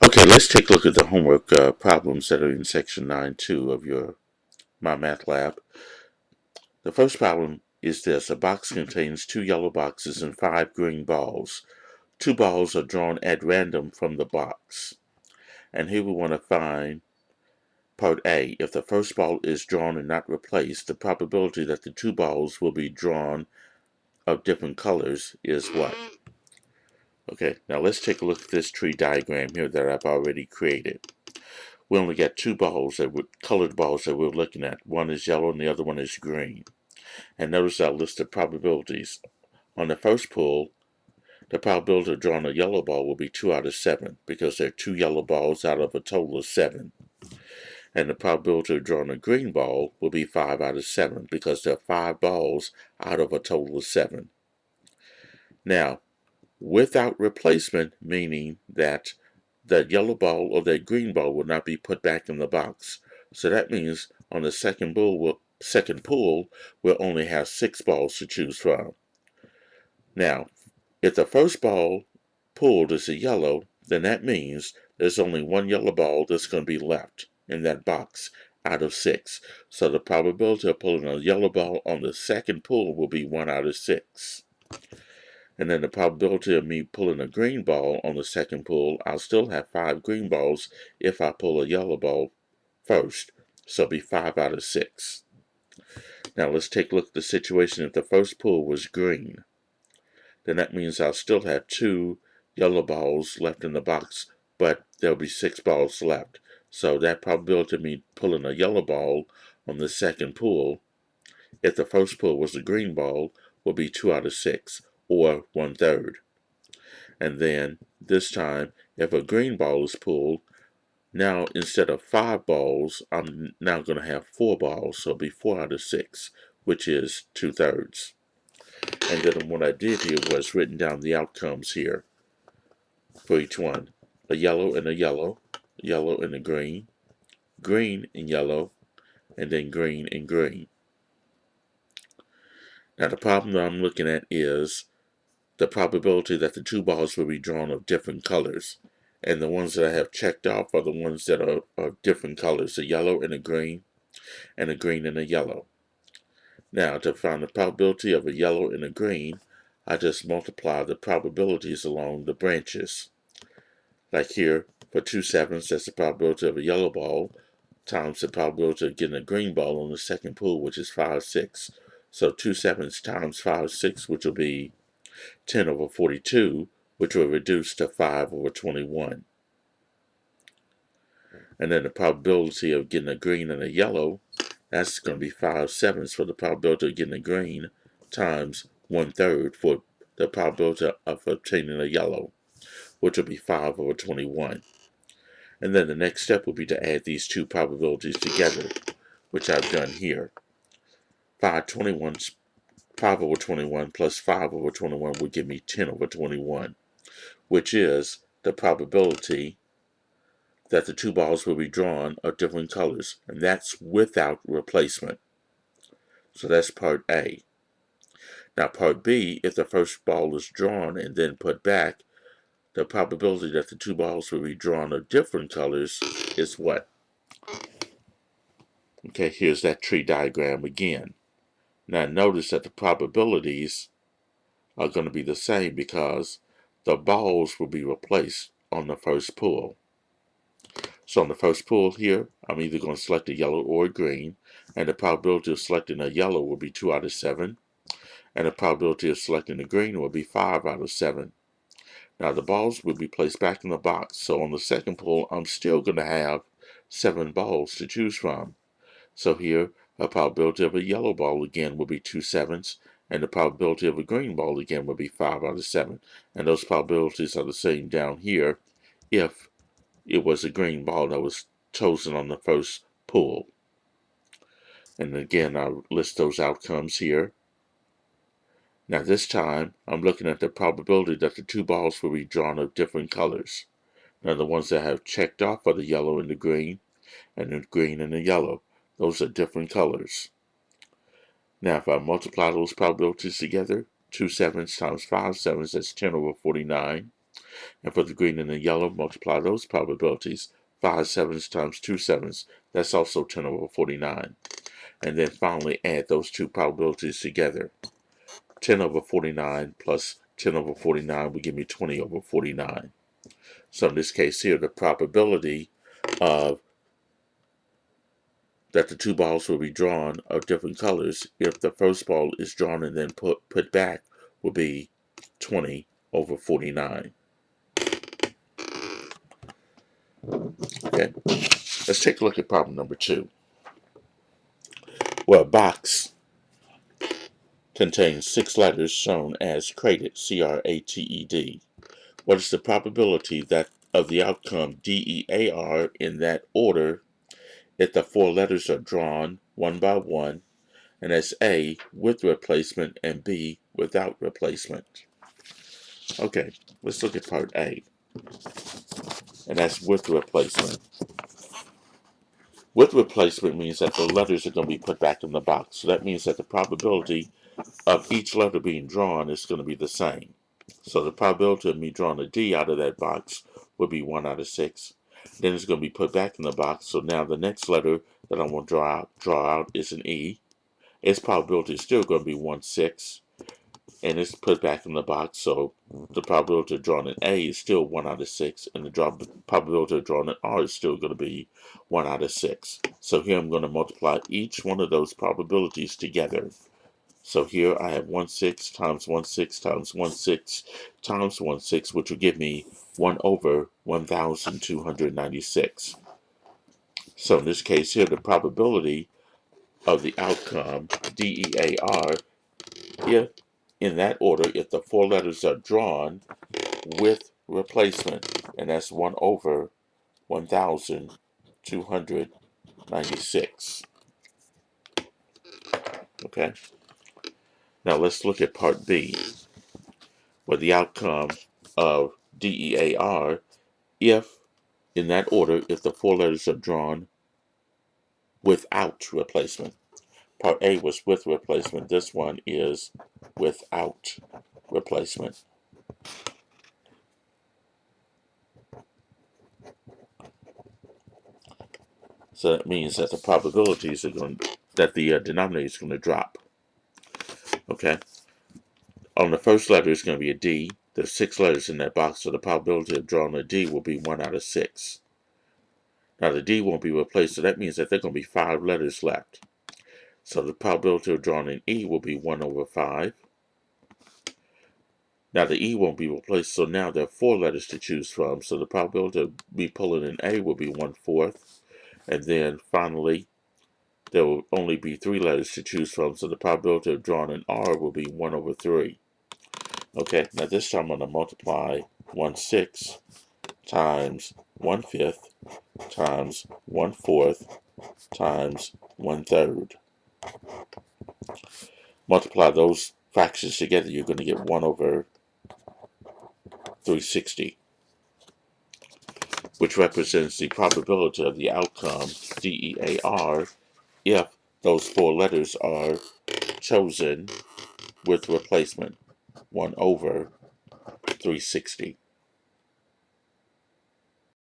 Okay, let's take a look at the homework problems that are in section 9.2 of your MyMathLab. The first problem is this. A box contains 2 yellow boxes and 5 green balls. 2 balls are drawn at random from the box. And here we want to find part A. If the first ball is drawn and not replaced, the probability that the 2 balls will be drawn of different colors is what? Okay, now let's take a look at this tree diagram here that I've already created. We only got 2 balls, colored balls that we're looking at. One is yellow and the other one is green. And notice our list of probabilities. On the first pool, the probability of drawing a yellow ball will be 2 out of 7 because there are 2 yellow balls out of a total of 7. And the probability of drawing a green ball will be 5 out of 7 because there are 5 balls out of a total of 7. Now, without replacement, meaning that that yellow ball or that green ball will not be put back in the box. So that means on the second pool, we'll only have 6 balls to choose from. Now, if the first ball pulled is a yellow, then that means there's only 1 yellow ball that's going to be left in that box out of 6. So the probability of pulling a yellow ball on the second pull will be 1 out of 6. And then the probability of me pulling a green ball on the second pull, I'll still have 5 green balls if I pull a yellow ball first. So it'll be 5 out of 6. Now let's take a look at the situation if the first pull was green. Then that means I'll still have 2 yellow balls left in the box, but there'll be 6 balls left. So that probability of me pulling a yellow ball on the second pull, if the first pull was a green ball, will be 2 out of 6. Or 1/3. And then this time, if a green ball is pulled, now instead of 5 balls, I'm now going to have 4 balls, so it'll be 4 out of 6, which is 2/3. And then what I did here was written down the outcomes here for each one. A yellow and a yellow, yellow and a green, green and yellow, and then green and green. Now the problem that I'm looking at is the probability that the 2 balls will be drawn of different colors. And the ones that I have checked off are the ones that are of different colors, a yellow and a green and a yellow. Now, to find the probability of a yellow and a green, I just multiply the probabilities along the branches. Like here, for 2 sevens, that's the probability of a yellow ball times the probability of getting a green ball on the second pool, which is 5, 6. So 2 sevens times 5, 6, which will be 10 over 42, which will reduce to 5 over 21. And then the probability of getting a green and a yellow, that's going to be 5 sevens for the probability of getting a green times 1/3 for the probability of obtaining a yellow, which will be 5 over 21. And then the next step will be to add these two probabilities together, which I've done here. 5 over 21 plus 5 over 21 will give me 10 over 21, which is the probability that the 2 balls will be drawn of different colors, and that's without replacement. So that's part A. Now part B, if the first ball is drawn and then put back, the probability that the 2 balls will be drawn of different colors is what? Okay, here's that tree diagram again. Now notice that the probabilities are going to be the same because the balls will be replaced on the first pull. So on the first pull here, I'm either going to select a yellow or a green, and the probability of selecting a yellow will be 2 out of 7, and the probability of selecting a green will be 5 out of 7. Now the balls will be placed back in the box, so on the second pull, I'm still going to have 7 balls to choose from. So here, a probability of a yellow ball again will be 2 sevens, and the probability of a green ball again will be 5 out of 7. And those probabilities are the same down here if it was a green ball that was chosen on the first pull. And again, I'll list those outcomes here. Now this time, I'm looking at the probability that the 2 balls will be drawn of different colors. Now the ones that I have checked off are the yellow and the green and the yellow. Those are different colors. Now if I multiply those probabilities together, 2 sevens times 5 sevens, that's 10 over 49. And for the green and the yellow, multiply those probabilities. 5 sevens times 2 sevens, that's also 10 over 49. And then finally add those two probabilities together. 10 over 49 plus 10 over 49 will give me 20 over 49. So in this case here, the probability of that the two balls will be drawn of different colors, if the first ball is drawn and then put back, will be 20 over 49. Okay, let's take a look at problem number 2. Well, a box contains 6 letters shown as crated, C-R-A-T-E-D. What is the probability that of the outcome D-E-A-R in that order if the 4 letters are drawn one by one, and that's A, with replacement, and B, without replacement? Okay, let's look at part A, and that's with replacement. With replacement means that the letters are going to be put back in the box. So that means that the probability of each letter being drawn is going to be the same. So the probability of me drawing a D out of that box would be 1 out of 6. Then it's going to be put back in the box. So now the next letter that I'm going to draw out is an E. Its probability is still going to be 1/6. And it's put back in the box. So the probability of drawing an A is still 1 out of 6. And the probability of drawing an R is still going to be 1 out of 6. So here I'm going to multiply each one of those probabilities together. So here I have 1/6 times 1/6 times 1/6 times 1/6, which will give me 1 over 1,296. So in this case here, the probability of the outcome, D-E-A-R, if in that order, if the 4 letters are drawn with replacement, and that's 1 over 1,296. Okay? Now let's look at part B, where the outcome of D-E-A-R, if, in that order, if the 4 letters are drawn without replacement. Part A was with replacement. This one is without replacement. So that means that the probabilities are going, that the denominator is going to drop. Okay? On the first letter is going to be a D. There's 6 letters in that box, so the probability of drawing a D will be 1 out of 6. Now the D won't be replaced, so that means that there are going to be 5 letters left. So the probability of drawing an E will be 1 over 5. Now the E won't be replaced, so now there are 4 letters to choose from. So the probability of me pulling an A will be 1/4. And then finally, there will only be 3 letters to choose from. So the probability of drawing an R will be 1 over 3. Okay, now this time I'm going to multiply 1/6 times 1/5 times 1/4 times 1/3. Multiply those fractions together, you're going to get 1 over 360, which represents the probability of the outcome, D-E-A-R, if those 4 letters are chosen with replacement, 1 over 360.